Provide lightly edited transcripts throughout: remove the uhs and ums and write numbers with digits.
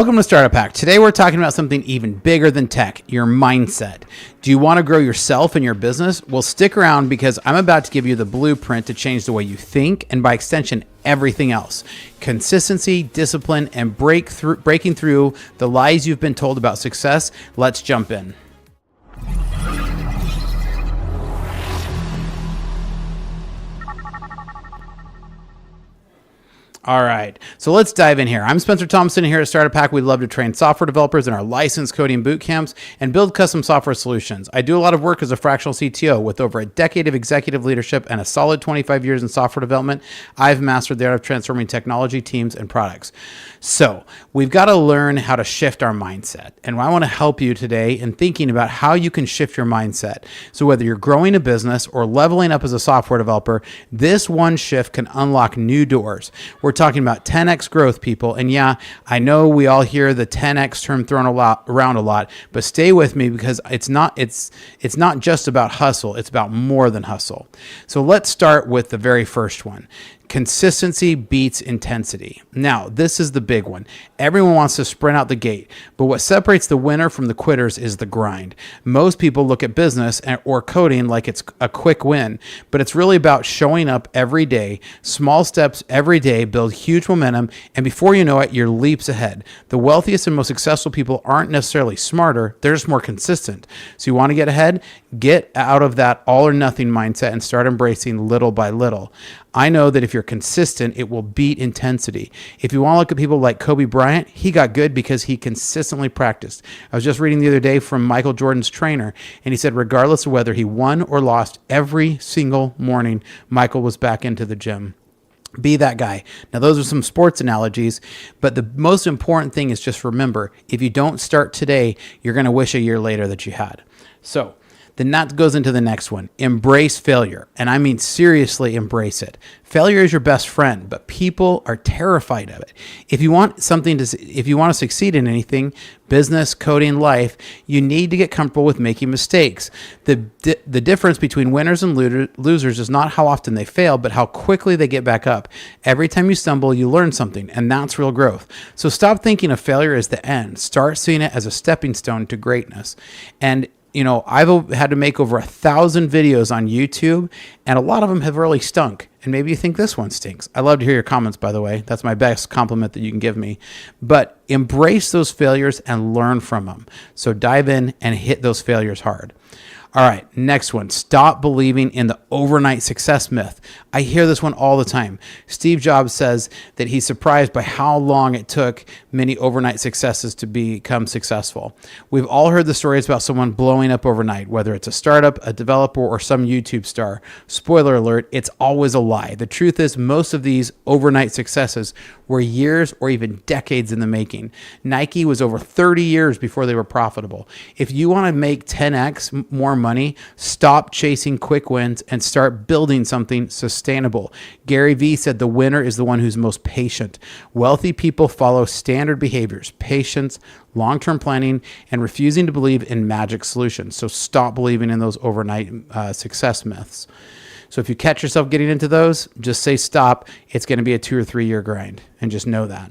Welcome to Startup Hack. Today we're talking about something even bigger than tech, your mindset. Do you want to grow yourself and your business? Well, stick around because I'm about to give you the blueprint to change the way you think and by extension, everything else. Consistency, discipline, and breaking through the lies you've been told about success. Let's jump in. All right, so let's dive in here. I'm Spencer Thompson here at Startup Hack. We love to train software developers in our licensed coding boot camps and build custom software solutions. I do a lot of work as a fractional CTO with over a decade of executive leadership and a solid 25 years in software development. I've mastered the art of transforming technology, teams, and products. So we've got to learn how to shift our mindset. And I want to help you today in thinking about how you can shift your mindset. So whether you're growing a business or leveling up as a software developer, this one shift can unlock new doors. We're talking about 10x growth, people. And yeah, I know we all hear the 10x term thrown around a lot, but stay with me because it's not just about hustle. It's about more than hustle. So let's start with the very first one. Consistency beats intensity. Now, this is the big one. Everyone wants to sprint out the gate, but what separates the winner from the quitters is the grind. Most people look at business or coding like it's a quick win, but it's really about showing up every day. Small steps every day build huge momentum, and before you know it, you're leaps ahead. The wealthiest and most successful people aren't necessarily smarter, they're just more consistent. So you want to get ahead? Get out of that all or nothing mindset and start embracing little by little. I know that if you're consistent, it will beat intensity. If you want to look at people like Kobe Bryant, he got good because he consistently practiced. I was just reading the other day from Michael Jordan's trainer, and he said regardless of whether he won or lost, every single morning, Michael was back into the gym. Be that guy. Now, those are some sports analogies, but the most important thing is just remember, if you don't start today, you're going to wish a year later that you had. So, then that goes into the next one. Embrace failure. And I mean, seriously, embrace it. Failure is your best friend, but people are terrified of it. If you want to succeed in anything, business, coding, life, you need to get comfortable with making mistakes. The difference between winners and losers is not how often they fail, but how quickly they get back up. Every time you stumble, you learn something, and that's real growth. So stop thinking of failure as the end. Start seeing it as a stepping stone to greatness. And you know, I've had to make over 1,000 videos on YouTube, and a lot of them have really stunk. And maybe you think this one stinks. I love to hear your comments, by the way. That's my best compliment that you can give me. But embrace those failures and learn from them. So dive in and hit those failures hard. All right, next one. Stop believing in the overnight success myth. I hear this one all the time. Steve Jobs says that he's surprised by how long it took many overnight successes to become successful. We've all heard the stories about someone blowing up overnight, whether it's a startup, a developer, or some YouTube star. Spoiler alert, it's always a lie. The truth is most of these overnight successes were years or even decades in the making. Nike was over 30 years before they were profitable. If you want to make 10x more money, stop chasing quick wins and start building something sustainable. Gary Vee said the winner is the one who's most patient. Wealthy people follow standard behaviors, patience, long-term planning, and refusing to believe in magic solutions. So stop believing in those overnight success myths. So if you catch yourself getting into those, just say stop. It's going to be a 2 or 3 year grind, and just know that.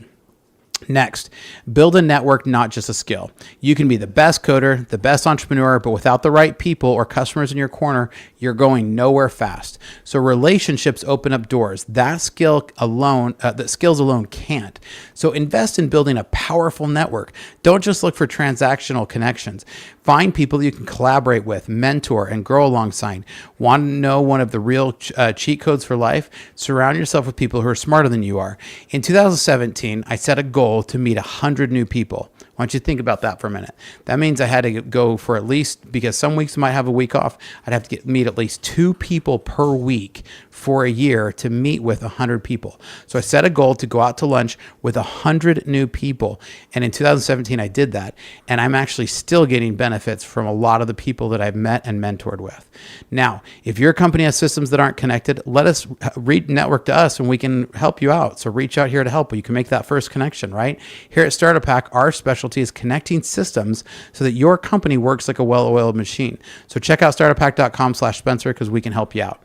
Next, build a network, not just a skill. You can be the best coder, the best entrepreneur, but without the right people or customers in your corner, you're going nowhere fast. So relationships open up doors. Skills alone can't. So invest in building a powerful network. Don't just look for transactional connections. Find people you can collaborate with, mentor, and grow alongside. Want to know one of the real cheat codes for life? Surround yourself with people who are smarter than you are. In 2017, I set a goal to meet 100 new people. Why don't you think about that for a minute? That means I had to go for at least, because some weeks I might have a week off, I'd have to meet at least 2 people per week for a year to meet with 100 people. So I set a goal to go out to lunch with 100 new people. And in 2017, I did that. And I'm actually still getting benefits from a lot of the people that I've met and mentored with. Now, if your company has systems that aren't connected, let us network to us and we can help you out. So reach out here to help. You can make that first connection, right? Here at Startup Hack, our specialty is connecting systems so that your company works like a well-oiled machine. So check out startuphack.com/Spencer because we can help you out.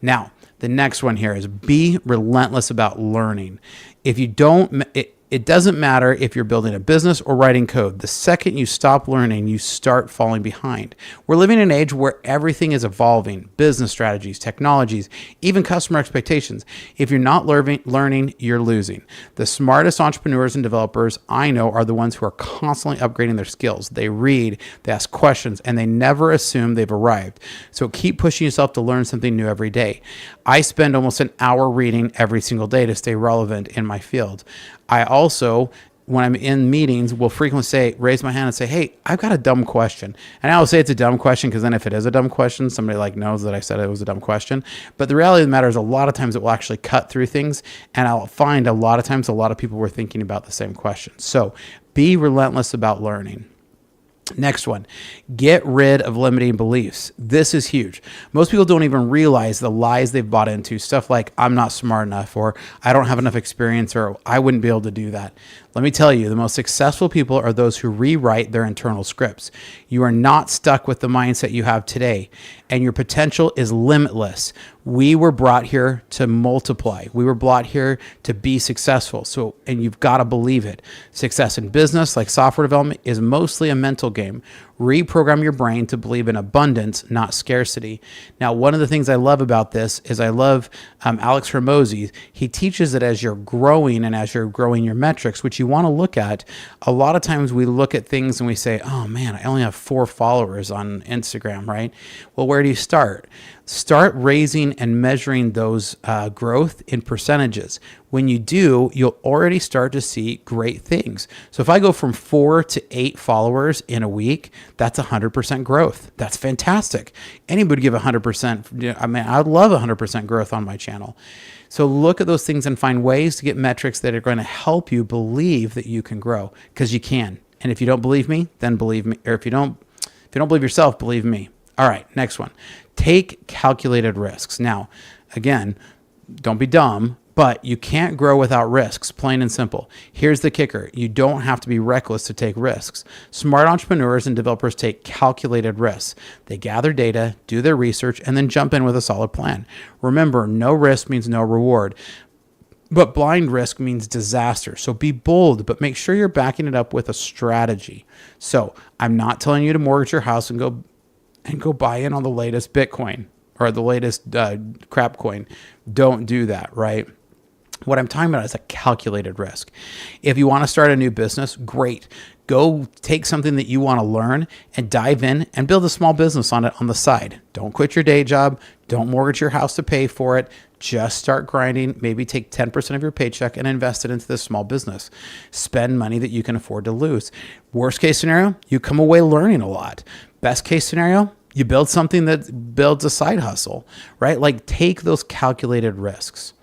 Now, the next one here is be relentless about learning. If you don't, It doesn't matter if you're building a business or writing code. The second you stop learning, you start falling behind. We're living in an age where everything is evolving, business strategies, technologies, even customer expectations. If you're not learning, you're losing. The smartest entrepreneurs and developers I know are the ones who are constantly upgrading their skills. They read, they ask questions, and they never assume they've arrived. So keep pushing yourself to learn something new every day. I spend almost an hour reading every single day to stay relevant in my field. I also, when I'm in meetings, will frequently raise my hand and say, hey, I've got a dumb question. And I'll say it's a dumb question because then if it is a dumb question, somebody knows that I said it was a dumb question. But the reality of the matter is a lot of times it will actually cut through things. And I'll find a lot of times a lot of people were thinking about the same question. So be relentless about learning. Next one, get rid of limiting beliefs. This is huge. Most people don't even realize the lies they've bought into. Stuff like, I'm not smart enough, or I don't have enough experience, or I wouldn't be able to do that. Let me tell you, the most successful people are those who rewrite their internal scripts. You are not stuck with the mindset you have today, and your potential is limitless. We were brought here to multiply. We were brought here to be successful. And you've got to believe it. Success in business, like software development, is mostly a mental game. Reprogram your brain to believe in abundance, not scarcity. Now, one of the things I love about this is I love Alex Hormozi. He teaches that as you're growing and as you're growing your metrics, which you want to look at, a lot of times we look at things and we say, oh man, I only have 4 followers on Instagram, right? Well, where do you start? Start raising and measuring those growth in percentages. When you do, you'll already start to see great things. So if I go from 4 to 8 followers in a week, that's 100% growth. That's fantastic. Anybody would give 100%. I mean, I'd love 100% growth on my channel. So look at those things and find ways to get metrics that are going to help you believe that you can grow, because you can. And if you don't believe me, then believe me. Or if you don't believe yourself, believe me. All right, next one. Take calculated risks. Now, again, don't be dumb, but you can't grow without risks, plain and simple. Here's the kicker. You don't have to be reckless to take risks. Smart entrepreneurs and developers take calculated risks. They gather data, do their research, and then jump in with a solid plan. Remember, no risk means no reward. But blind risk means disaster. So be bold, but make sure you're backing it up with a strategy. So I'm not telling you to mortgage your house and go buy in on the latest Bitcoin or the latest crap coin. Don't do that, right? What I'm talking about is a calculated risk. If you want to start a new business, great. Go take something that you want to learn and dive in and build a small business on it on the side. Don't quit your day job. Don't mortgage your house to pay for it. Just start grinding. Maybe take 10% of your paycheck and invest it into this small business. Spend money that you can afford to lose. Worst case scenario, you come away learning a lot. Best case scenario, you build something that builds a side hustle, right? Like, take those calculated risks.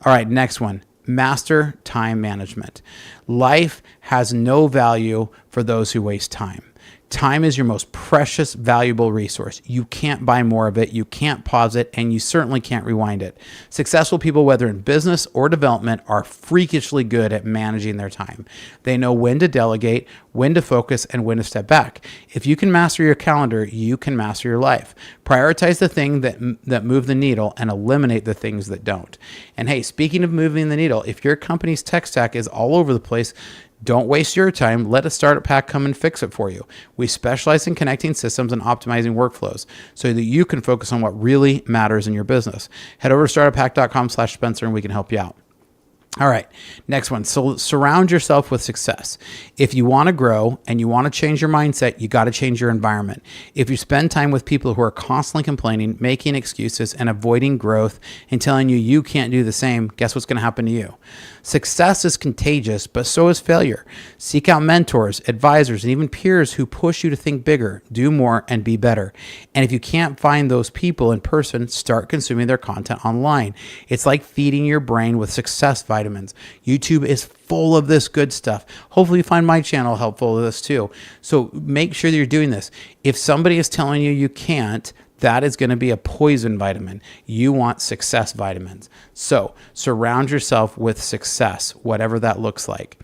All right, next one, master time management. Life has no value for those who waste time. Time is your most precious, valuable resource. You can't buy more of it, you can't pause it, and you certainly can't rewind it. Successful people, whether in business or development, are freakishly good at managing their time. They know when to delegate, when to focus, and when to step back. If you can master your calendar, you can master your life. Prioritize the things that move the needle and eliminate the things that don't. And hey, speaking of moving the needle, if your company's tech stack is all over the place, don't waste your time. Let a startup pack come and fix it for you. We specialize in connecting systems and optimizing workflows so that you can focus on what really matters in your business. Head over to startuphack.com/Spencer and we can help you out. All right, next one. So surround yourself with success. If you want to grow and you want to change your mindset, you got to change your environment. If you spend time with people who are constantly complaining, making excuses, and avoiding growth and telling you can't do the same, guess what's going to happen to you? Success is contagious, but so is failure. Seek out mentors, advisors, and even peers who push you to think bigger, do more, and be better. And if you can't find those people in person, start consuming their content online. It's like feeding your brain with success vitamins. YouTube is full of this good stuff. Hopefully you find my channel helpful with this too. So make sure that you're doing this. If somebody is telling you can't, that is going to be a poison vitamin. You want success vitamins. So surround yourself with success, whatever that looks like.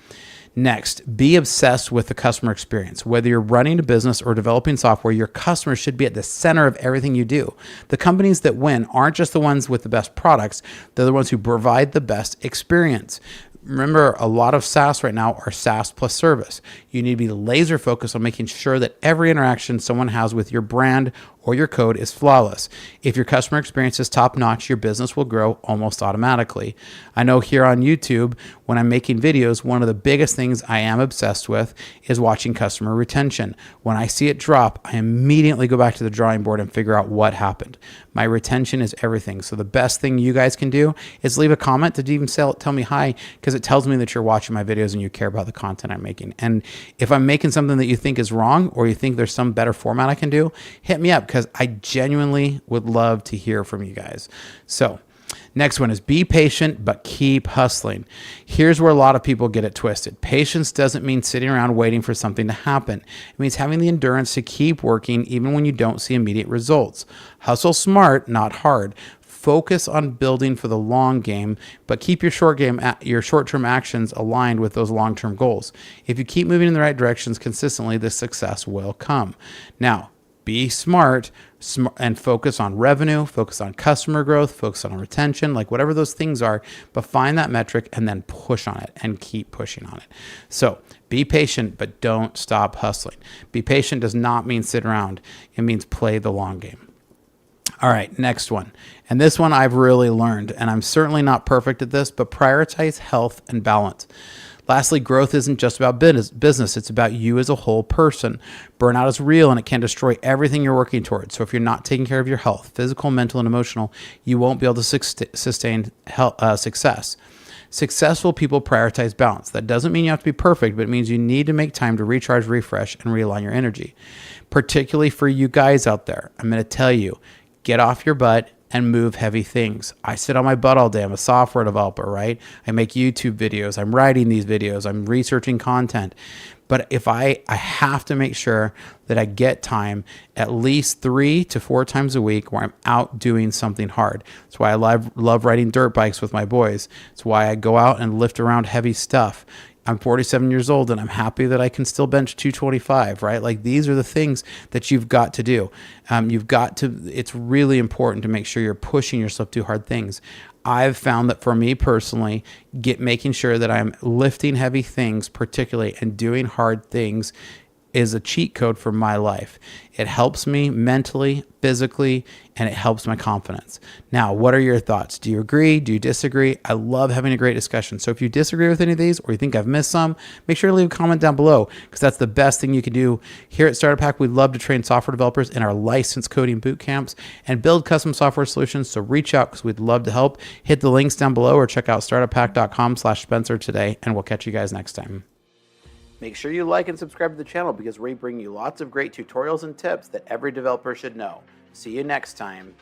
Next, be obsessed with the customer experience. Whether you're running a business or developing software, your customers should be at the center of everything you do. The companies that win aren't just the ones with the best products, they're the ones who provide the best experience. Remember, a lot of SaaS right now are SaaS plus service. You need to be laser focused on making sure that every interaction someone has with your brand or your code is flawless. If your customer experience is top notch, your business will grow almost automatically. I know here on YouTube, when I'm making videos, one of the biggest things I am obsessed with is watching customer retention. When I see it drop, I immediately go back to the drawing board and figure out what happened. My retention is everything. So the best thing you guys can do is leave a comment to even tell me hi, because it tells me that you're watching my videos and you care about the content I'm making. And if I'm making something that you think is wrong, or you think there's some better format I can do, hit me up, because I genuinely would love to hear from you guys. So next one is be patient, but keep hustling. Here's where a lot of people get it twisted. Patience doesn't mean sitting around waiting for something to happen. It means having the endurance to keep working even when you don't see immediate results. Hustle smart, not hard. Focus on building for the long game, but keep your short-term actions aligned with those long-term goals. If you keep moving in the right directions consistently, the success will come. Now, be smart and focus on revenue, focus on customer growth, focus on retention, like whatever those things are, but find that metric and then push on it and keep pushing on it. So be patient, but don't stop hustling. Be patient does not mean sit around. It means play the long game. All right, next one. And this one I've really learned, and I'm certainly not perfect at this, but prioritize health and balance. Lastly, growth isn't just about business. It's about you as a whole person. Burnout is real, and it can destroy everything you're working towards. So if you're not taking care of your health, physical, mental, and emotional, you won't be able to sustain success. Successful people prioritize balance. That doesn't mean you have to be perfect, but it means you need to make time to recharge, refresh, and realign your energy. Particularly for you guys out there, I'm going to tell you, get off your butt and move heavy things. I sit on my butt all day. I'm a software developer, right? I make YouTube videos. I'm writing these videos. I'm researching content. But if I have to make sure that I get time at least 3 to 4 times a week where I'm out doing something hard. That's why I love riding dirt bikes with my boys. It's why I go out and lift around heavy stuff. I'm 47 years old and I'm happy that I can still bench 225, right? Like these are the things that you've got to do. It's really important to make sure you're pushing yourself to hard things. I've found that for me personally, making sure that I'm lifting heavy things particularly and doing hard things is a cheat code for my life. It helps me mentally, physically, and it helps my confidence. Now, what are your thoughts? Do you agree? Do you disagree? I love having a great discussion. So if you disagree with any of these or you think I've missed some, make sure to leave a comment down below, because that's the best thing you can do. Here at Startup Hack, we love to train software developers in our licensed coding boot camps and build custom software solutions. So reach out, because we'd love to help. Hit the links down below or check out startuphack.com/Spencer today, and we'll catch you guys next time. Make sure you like and subscribe to the channel, because we bring you lots of great tutorials and tips that every developer should know. See you next time.